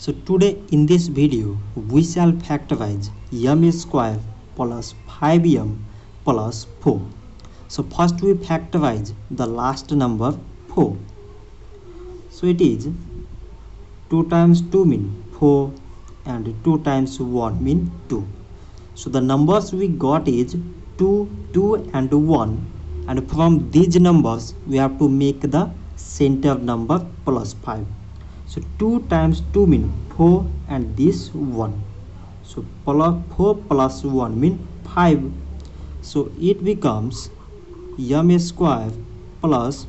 So today in this video we shall factorize m square plus 5m plus 4. So first we factorize the last number 4. So it is 2 times 2 mean 4 and 2 times 1 mean 2. So the numbers we got is 2, 2 and 1, and from these numbers we have to make the center number plus 5. So 2 times 2 mean 4 and this 1. So 4 plus 1 mean 5. So it becomes m square plus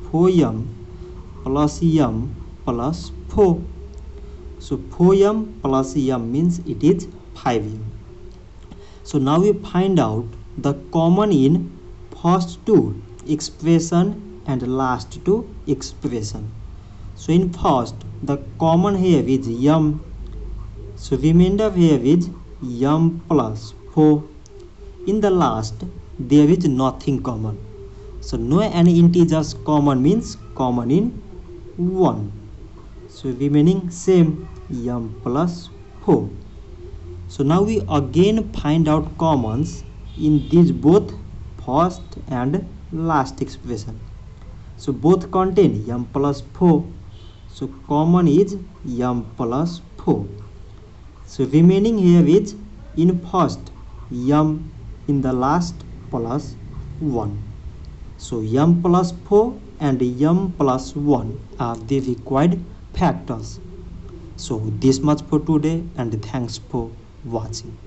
4m plus m plus 4. So 4m plus m means it is 5m. So now we find out the common in first two expression and last two expression. So in first the common here is m. So remainder here is m plus 4. In the last there is nothing common. So no any integers common means common in 1. So remaining same m plus 4. So now we again find out commons in these both first and last expression. So both contain m plus 4. So common is m plus 4. So remaining here is in first m, in the last plus 1. So m plus 4 and m plus 1 are the required factors. So this much for today, and thanks for watching.